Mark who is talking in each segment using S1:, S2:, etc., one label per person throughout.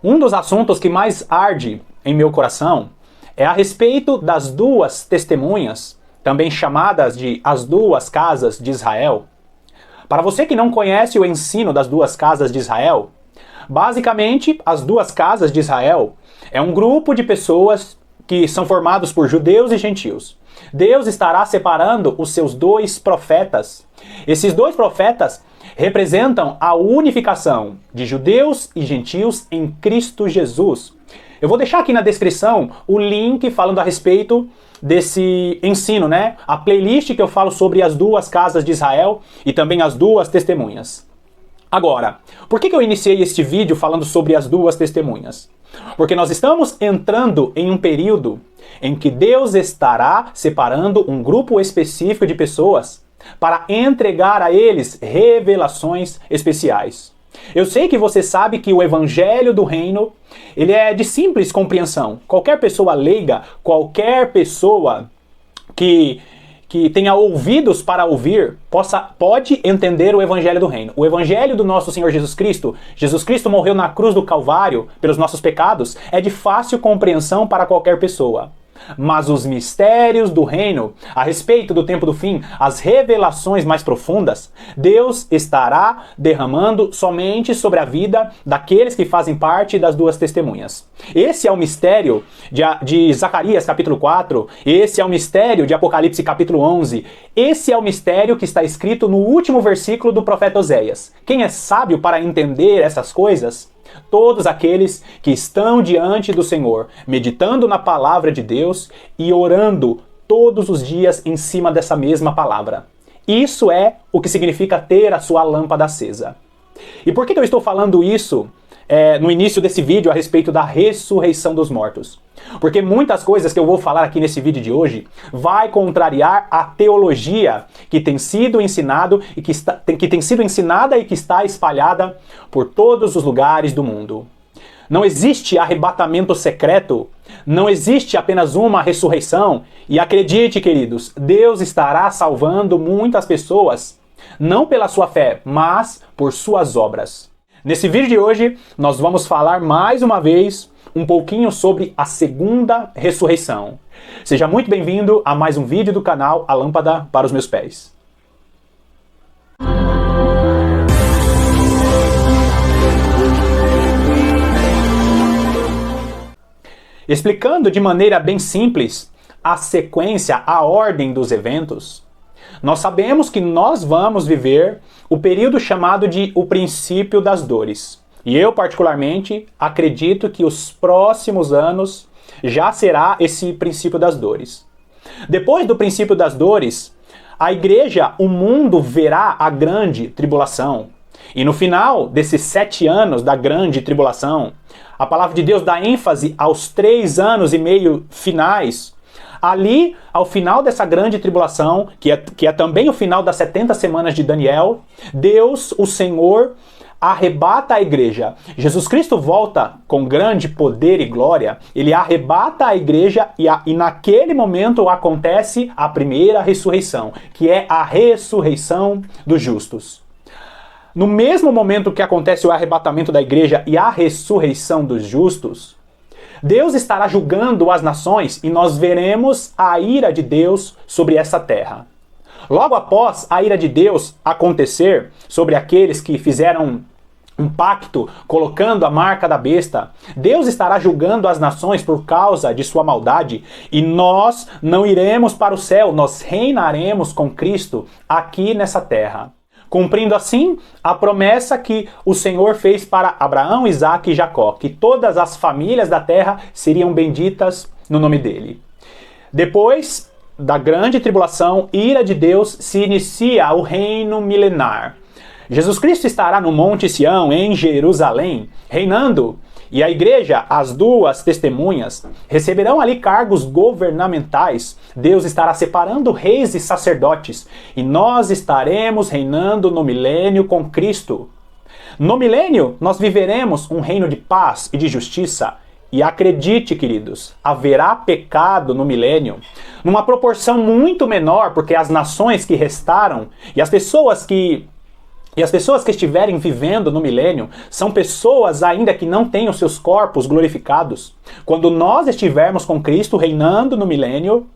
S1: Um dos assuntos que mais arde em meu coração é a respeito das duas testemunhas, também chamadas de as duas casas de Israel. Para você que não conhece o ensino das duas casas de Israel, basicamente as duas casas de Israel é um grupo de pessoas que são formados por judeus e gentios. Deus estará separando os seus dois profetas. Esses dois profetas representam a unificação de judeus e gentios em Cristo Jesus. Eu vou deixar aqui na descrição o link falando a respeito desse ensino, né? A playlist que eu falo sobre as duas casas de Israel e também as duas testemunhas. Agora, por que eu iniciei este vídeo falando sobre as duas testemunhas? Porque nós estamos entrando em um período em que Deus estará separando um grupo específico de pessoas para entregar a eles revelações especiais. Eu sei que você sabe que o evangelho do reino, ele é de simples compreensão. Qualquer pessoa leiga, qualquer pessoa que tenha ouvidos para ouvir, pode entender o evangelho do reino. O evangelho do nosso Senhor Jesus Cristo morreu na cruz do Calvário pelos nossos pecados, é de fácil compreensão para qualquer pessoa. Mas os mistérios do reino, a respeito do tempo do fim, as revelações mais profundas, Deus estará derramando somente sobre a vida daqueles que fazem parte das duas testemunhas. Esse é o mistério de Zacarias capítulo 4, esse é o mistério de Apocalipse capítulo 11, esse é o mistério que está escrito no último versículo do profeta Oséias. Quem é sábio para entender essas coisas? Todos aqueles que estão diante do Senhor, meditando na palavra de Deus e orando todos os dias em cima dessa mesma palavra. Isso é o que significa ter a sua lâmpada acesa. E por que eu estou falando isso no início desse vídeo a respeito da ressurreição dos mortos? Porque muitas coisas que eu vou falar aqui nesse vídeo de hoje vai contrariar a teologia que tem sido ensinado e que tem sido ensinada e que está espalhada por todos os lugares do mundo. Não existe arrebatamento secreto, não existe apenas uma ressurreição, e acredite, queridos, Deus estará salvando muitas pessoas, não pela sua fé, mas por suas obras. Nesse vídeo de hoje, nós vamos falar mais uma vez um pouquinho sobre a segunda ressurreição. Seja muito bem-vindo a mais um vídeo do canal A Lâmpada para os Meus Pés. Explicando de maneira bem simples a sequência, a ordem dos eventos, nós sabemos que nós vamos viver o período chamado de o princípio das dores. E eu, particularmente, acredito que os próximos anos já será esse princípio das dores. Depois do princípio das dores, a igreja, o mundo verá a grande tribulação. E no final desses 7 anos da grande tribulação, a palavra de Deus dá ênfase aos 3 anos e meio finais. Ali, ao final dessa grande tribulação, que é também o final das 70 semanas de Daniel, Deus, o Senhor, arrebata a igreja. Jesus Cristo volta com grande poder e glória, ele arrebata a igreja e naquele momento acontece a primeira ressurreição, que é a ressurreição dos justos. No mesmo momento que acontece o arrebatamento da igreja e a ressurreição dos justos, Deus estará julgando as nações e nós veremos a ira de Deus sobre essa terra. Logo após a ira de Deus acontecer sobre aqueles que fizeram um pacto colocando a marca da besta, Deus estará julgando as nações por causa de sua maldade e nós não iremos para o céu, nós reinaremos com Cristo aqui nessa terra. Cumprindo assim a promessa que o Senhor fez para Abraão, Isaque e Jacó, que todas as famílias da terra seriam benditas no nome dele. Depois da grande tribulação, ira de Deus, se inicia o reino milenar. Jesus Cristo estará no Monte Sião, em Jerusalém, reinando, e a igreja, as duas testemunhas, receberão ali cargos governamentais. Deus estará separando reis e sacerdotes, e nós estaremos reinando no milênio com Cristo. No milênio, nós viveremos um reino de paz e de justiça. E acredite, queridos, haverá pecado no milênio, numa proporção muito menor, porque as nações que restaram e as pessoas que E as pessoas que estiverem vivendo no milênio são pessoas ainda que não têm os seus corpos glorificados. Quando nós estivermos com Cristo reinando no milênio,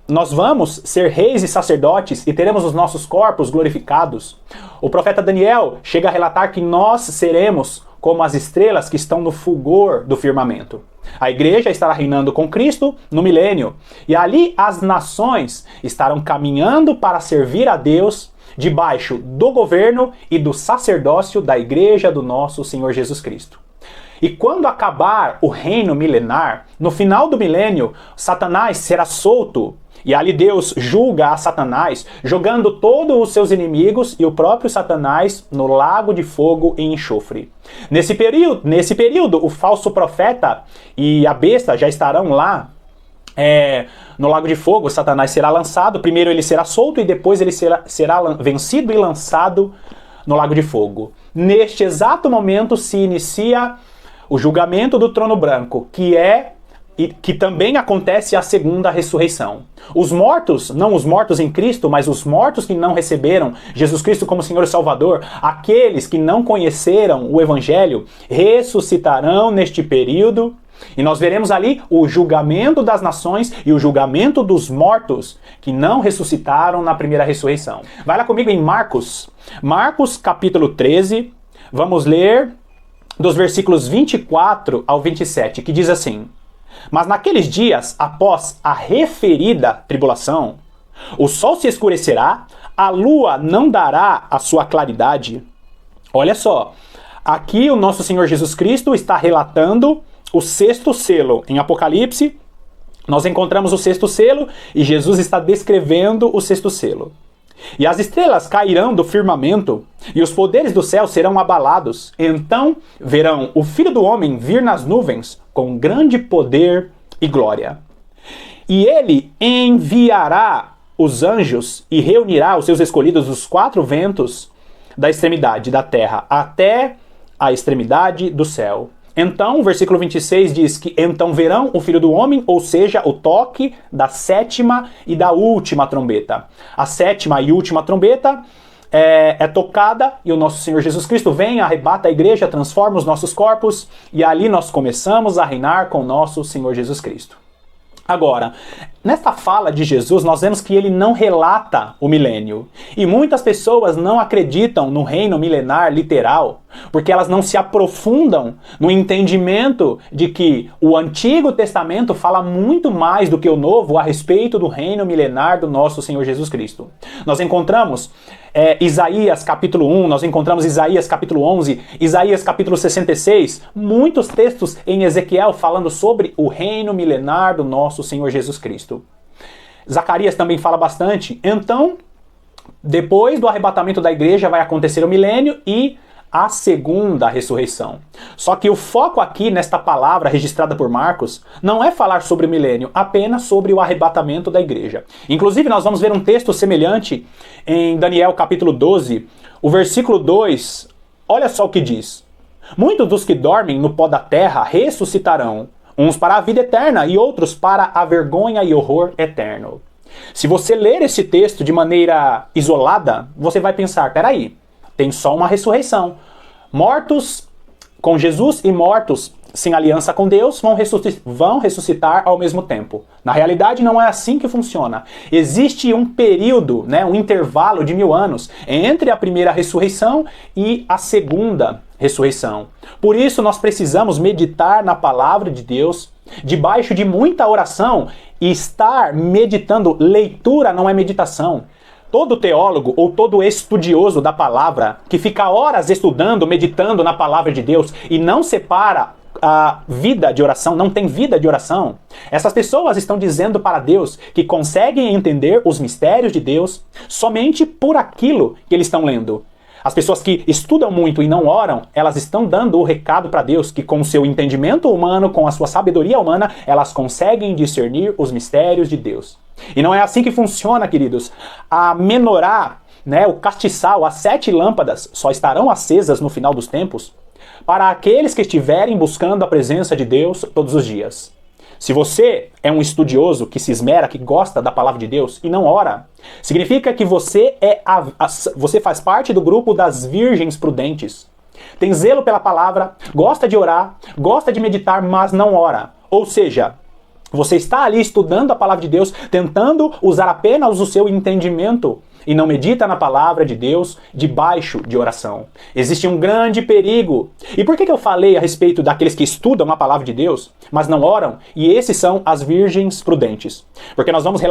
S1: nós vamos ser reis e sacerdotes e teremos os nossos corpos glorificados. O profeta Daniel chega a relatar que nós seremos como as estrelas que estão no fulgor do firmamento. A igreja estará reinando com Cristo no milênio, e ali as nações estarão caminhando para servir a Deus debaixo do governo e do sacerdócio da igreja do nosso Senhor Jesus Cristo. E quando acabar o reino milenar, no final do milênio, Satanás será solto. E ali Deus julga a Satanás, jogando todos os seus inimigos e o próprio Satanás no lago de fogo e enxofre. Nesse período, o falso profeta e a besta já estarão lá no lago de fogo. Satanás será lançado, primeiro ele será solto e depois ele será vencido e lançado no lago de fogo. Neste exato momento se inicia o julgamento do trono branco, que também acontece a segunda ressurreição. Os mortos, não os mortos em Cristo, mas os mortos que não receberam Jesus Cristo como Senhor e Salvador, aqueles que não conheceram o Evangelho, ressuscitarão neste período, e nós veremos ali o julgamento das nações e o julgamento dos mortos que não ressuscitaram na primeira ressurreição. Vai lá comigo em Marcos capítulo 13, vamos ler dos versículos 24 ao 27, que diz assim: Mas naqueles dias, após a referida tribulação, o sol se escurecerá, a lua não dará a sua claridade. Olha só, aqui o nosso Senhor Jesus Cristo está relatando o sexto selo. Em Apocalipse, nós encontramos o sexto selo e Jesus está descrevendo o sexto selo. E as estrelas cairão do firmamento, e os poderes do céu serão abalados. Então verão o Filho do Homem vir nas nuvens com grande poder e glória. E ele enviará os anjos e reunirá os seus escolhidos dos quatro ventos da extremidade da terra até a extremidade do céu. Então, o versículo 26 diz que então verão o Filho do Homem, ou seja, o toque da sétima e da última trombeta. A sétima e última trombeta é tocada e o nosso Senhor Jesus Cristo vem, arrebata a igreja, transforma os nossos corpos e ali nós começamos a reinar com o nosso Senhor Jesus Cristo. Agora, nesta fala de Jesus, nós vemos que ele não relata o milênio. E muitas pessoas não acreditam no reino milenar literal, porque elas não se aprofundam no entendimento de que o Antigo Testamento fala muito mais do que o Novo a respeito do reino milenar do nosso Senhor Jesus Cristo. Nós encontramos Isaías capítulo 1, nós encontramos Isaías capítulo 11, Isaías capítulo 66, muitos textos em Ezequiel falando sobre o reino milenar do nosso Senhor Jesus Cristo. Zacarias também fala bastante. Então, depois do arrebatamento da igreja vai acontecer o milênio e a segunda ressurreição. Só que o foco aqui nesta palavra registrada por Marcos não é falar sobre o milênio, apenas sobre o arrebatamento da igreja. Inclusive nós vamos ver um texto semelhante em Daniel capítulo 12, o versículo 2, olha só o que diz: Muitos dos que dormem no pó da terra ressuscitarão, uns para a vida eterna e outros para a vergonha e horror eterno. Se você ler esse texto de maneira isolada, você vai pensar, peraí, tem só uma ressurreição. Mortos com Jesus e mortos sem aliança com Deus vão ressuscitar ao mesmo tempo. Na realidade, não é assim que funciona. Existe um período, um intervalo de 1000 anos entre a primeira ressurreição e a segunda ressurreição. Por isso, nós precisamos meditar na palavra de Deus, debaixo de muita oração, e estar meditando. Leitura não é meditação. Todo teólogo ou todo estudioso da palavra que fica horas estudando, meditando na palavra de Deus e não separa a vida de oração, não tem vida de oração, essas pessoas estão dizendo para Deus que conseguem entender os mistérios de Deus somente por aquilo que eles estão lendo. As pessoas que estudam muito e não oram, elas estão dando o recado para Deus que com o seu entendimento humano, com a sua sabedoria humana, elas conseguem discernir os mistérios de Deus. E não é assim que funciona, queridos. A menorá, o castiçal, as 7 lâmpadas só estarão acesas no final dos tempos para aqueles que estiverem buscando a presença de Deus todos os dias. Se você é um estudioso que se esmera, que gosta da palavra de Deus e não ora, significa que você você faz parte do grupo das virgens prudentes. Tem zelo pela palavra, gosta de orar, gosta de meditar, mas não ora. Ou seja, você está ali estudando a palavra de Deus, tentando usar apenas o seu entendimento e não medita na palavra de Deus debaixo de oração. Existe um grande perigo. E por que eu falei a respeito daqueles que estudam a palavra de Deus, mas não oram? E esses são as virgens prudentes. Porque nós vamos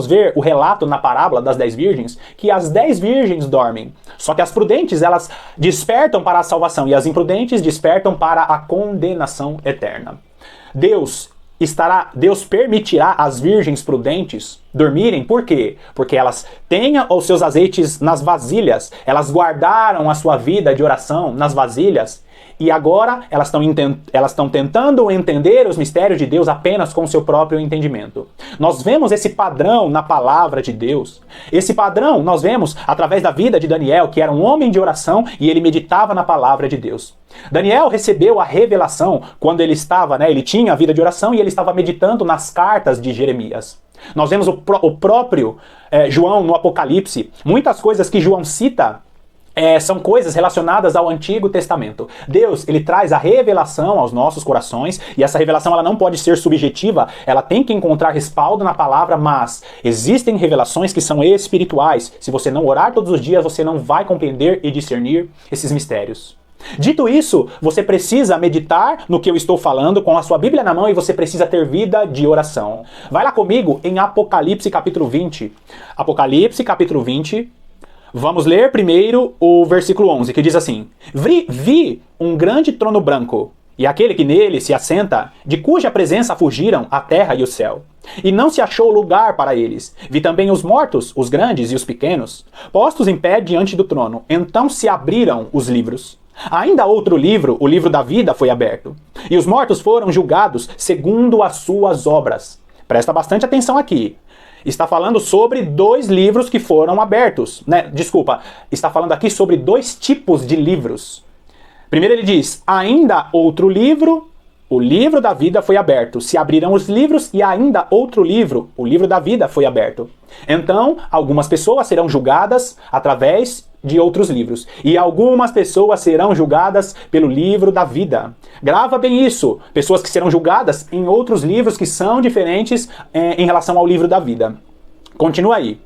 S1: ver o relato na parábola das 10 virgens, que as 10 virgens dormem. Só que as prudentes, elas despertam para a salvação e as imprudentes despertam para a condenação eterna. Deus permitirá as virgens prudentes dormirem, por quê? Porque elas têm os seus azeites nas vasilhas, elas guardaram a sua vida de oração nas vasilhas, e agora elas estão tentando entender os mistérios de Deus apenas com o seu próprio entendimento. Nós vemos esse padrão na palavra de Deus. Esse padrão nós vemos através da vida de Daniel, que era um homem de oração e ele meditava na palavra de Deus. Daniel recebeu a revelação quando ele tinha a vida de oração e ele estava meditando nas cartas de Jeremias. Nós vemos o próprio João no Apocalipse. Muitas coisas que João cita são coisas relacionadas ao Antigo Testamento. Deus, ele traz a revelação aos nossos corações, e essa revelação ela não pode ser subjetiva, ela tem que encontrar respaldo na palavra, mas existem revelações que são espirituais. Se você não orar todos os dias, você não vai compreender e discernir esses mistérios. Dito isso, você precisa meditar no que eu estou falando com a sua Bíblia na mão e você precisa ter vida de oração. Vai lá comigo em Apocalipse capítulo 20. Apocalipse capítulo 20. Vamos ler primeiro o versículo 11, que diz assim: Vi um grande trono branco, e aquele que nele se assenta, de cuja presença fugiram a terra e o céu. E não se achou lugar para eles. Vi também os mortos, os grandes e os pequenos, postos em pé diante do trono. Então se abriram os livros. Ainda outro livro, o livro da vida, foi aberto. E os mortos foram julgados segundo as suas obras. Presta bastante atenção aqui. Está falando sobre 2 livros que foram abertos, né? Desculpa, está falando aqui sobre 2 tipos de livros. Primeiro ele diz, ainda outro livro, o livro da vida foi aberto. Se abriram os livros e ainda outro livro, o livro da vida foi aberto. Então, algumas pessoas serão julgadas através de outros livros. E algumas pessoas serão julgadas pelo livro da vida. Grava bem isso. Pessoas que serão julgadas em outros livros que são diferentes em relação ao livro da vida. Continua aí.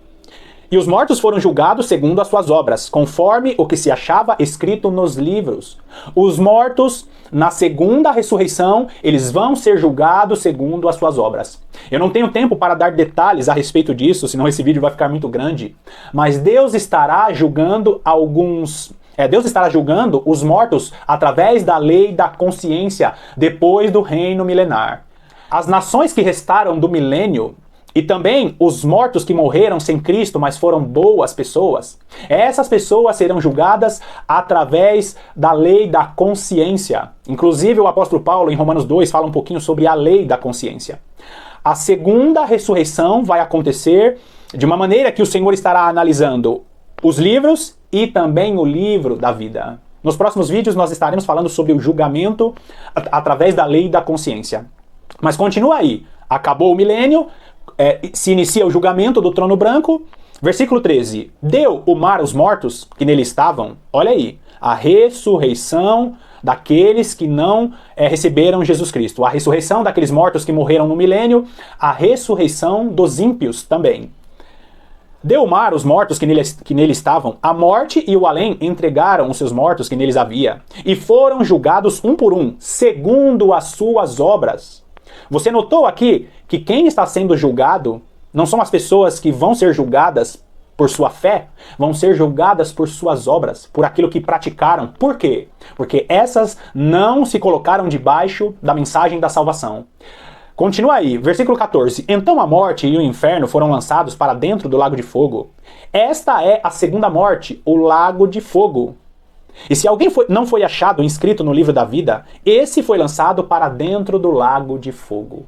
S1: E os mortos foram julgados segundo as suas obras, conforme o que se achava escrito nos livros. Os mortos, na segunda ressurreição, eles vão ser julgados segundo as suas obras. Eu não tenho tempo para dar detalhes a respeito disso, senão esse vídeo vai ficar muito grande. Mas Deus estará julgando Deus estará julgando os mortos através da lei da consciência, depois do reino milenar. As nações que restaram do milênio, e também os mortos que morreram sem Cristo, mas foram boas pessoas, essas pessoas serão julgadas através da lei da consciência. Inclusive o apóstolo Paulo, em Romanos 2, fala um pouquinho sobre a lei da consciência. A segunda ressurreição vai acontecer de uma maneira que o Senhor estará analisando os livros e também o livro da vida. Nos próximos vídeos nós estaremos falando sobre o julgamento através da lei da consciência. Mas continua aí. Acabou o milênio, se inicia o julgamento do trono branco. Versículo 13. Deu o mar aos mortos que nele estavam. Olha aí. A ressurreição daqueles que não receberam Jesus Cristo. A ressurreição daqueles mortos que morreram no milênio. A ressurreição dos ímpios também. Deu o mar os mortos que nele estavam. A morte e o além entregaram os seus mortos que neles havia. E foram julgados um por um, segundo as suas obras. Você notou aqui que quem está sendo julgado não são as pessoas que vão ser julgadas por sua fé, vão ser julgadas por suas obras, por aquilo que praticaram. Por quê? Porque essas não se colocaram debaixo da mensagem da salvação. Continua aí, versículo 14. Então a morte e o inferno foram lançados para dentro do lago de fogo. Esta é a segunda morte, o lago de fogo. E se alguém não foi achado inscrito no livro da vida, esse foi lançado para dentro do lago de fogo.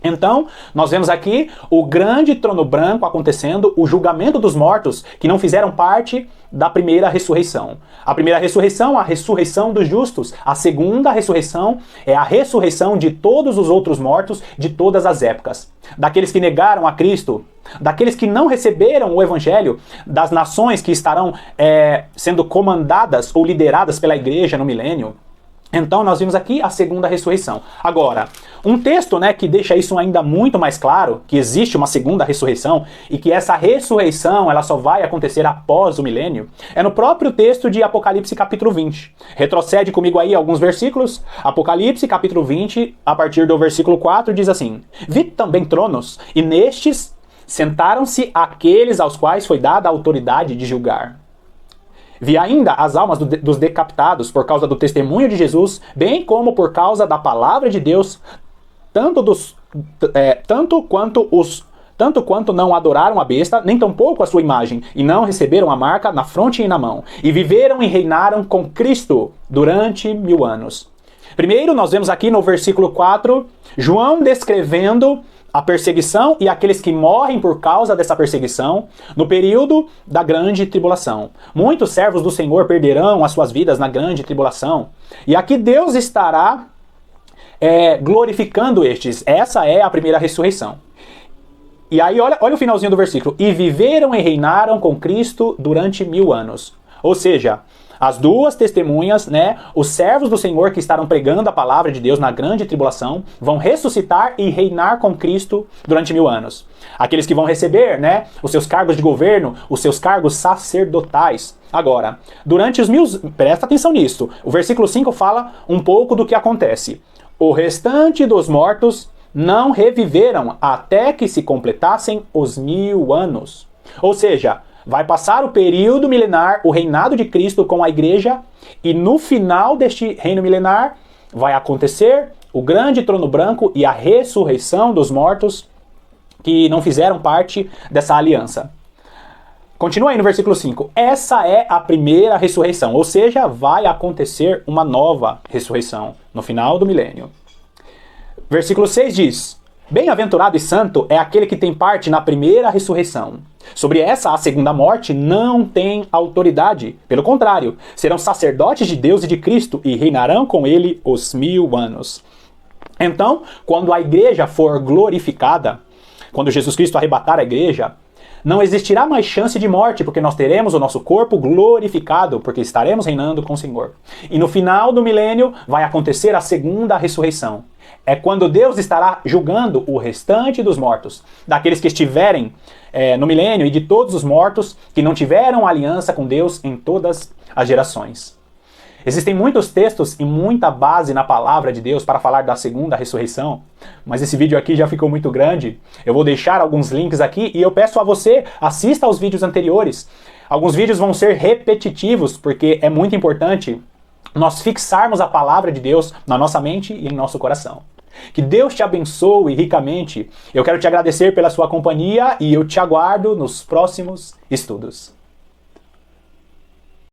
S1: Então, nós vemos aqui o grande trono branco acontecendo, o julgamento dos mortos que não fizeram parte da primeira ressurreição. A primeira ressurreição, a ressurreição dos justos. A segunda ressurreição é a ressurreição de todos os outros mortos de todas as épocas. Daqueles que negaram a Cristo, daqueles que não receberam o Evangelho, das nações que estarão sendo comandadas ou lideradas pela igreja no milênio. Então nós vimos aqui a segunda ressurreição. Agora, um texto, que deixa isso ainda muito mais claro, que existe uma segunda ressurreição e que essa ressurreição ela só vai acontecer após o milênio, é no próprio texto de Apocalipse capítulo 20. Retrocede comigo aí alguns versículos. Apocalipse capítulo 20, a partir do versículo 4, diz assim: Vi também tronos, e nestes sentaram-se aqueles aos quais foi dada a autoridade de julgar. Vi ainda as almas dos decapitados por causa do testemunho de Jesus, bem como por causa da palavra de Deus, tanto quanto não adoraram a besta, nem tampouco a sua imagem, e não receberam a marca na fronte e na mão, e viveram e reinaram com Cristo durante 1000 anos. Primeiro, nós vemos aqui no versículo 4, João descrevendo a perseguição e aqueles que morrem por causa dessa perseguição no período da grande tribulação. Muitos servos do Senhor perderão as suas vidas na grande tribulação. E aqui Deus estará glorificando estes. Essa é a primeira ressurreição. E aí olha o finalzinho do versículo. E viveram e reinaram com Cristo durante 1000 anos. Ou seja, as duas testemunhas, os servos do Senhor que estarão pregando a palavra de Deus na grande tribulação, vão ressuscitar e reinar com Cristo durante 1000 anos. Aqueles que vão receber, os seus cargos de governo, os seus cargos sacerdotais. Agora, durante os 1000... Presta atenção nisso. O versículo 5 fala um pouco do que acontece. O restante dos mortos não reviveram até que se completassem os 1000 anos. Ou seja, vai passar o período milenar, o reinado de Cristo com a igreja, e no final deste reino milenar vai acontecer o grande trono branco e a ressurreição dos mortos que não fizeram parte dessa aliança. Continua aí no versículo 5. Essa é a primeira ressurreição, ou seja, vai acontecer uma nova ressurreição no final do milênio. Versículo 6 diz: Bem-aventurado e santo é aquele que tem parte na primeira ressurreição. Sobre essa, a segunda morte não tem autoridade. Pelo contrário, serão sacerdotes de Deus e de Cristo e reinarão com ele os 1000 anos. Então, quando a igreja for glorificada, quando Jesus Cristo arrebatar a igreja, não existirá mais chance de morte, porque nós teremos o nosso corpo glorificado, porque estaremos reinando com o Senhor. E no final do milênio vai acontecer a segunda ressurreição. É quando Deus estará julgando o restante dos mortos, daqueles que estiverem no milênio e de todos os mortos que não tiveram aliança com Deus em todas as gerações. Existem muitos textos e muita base na palavra de Deus para falar da segunda ressurreição, mas esse vídeo aqui já ficou muito grande. Eu vou deixar alguns links aqui e eu peço a você, assista aos vídeos anteriores. Alguns vídeos vão ser repetitivos, porque é muito importante nós fixarmos a palavra de Deus na nossa mente e em nosso coração. Que Deus te abençoe ricamente. Eu quero te agradecer pela sua companhia e eu te aguardo nos próximos estudos.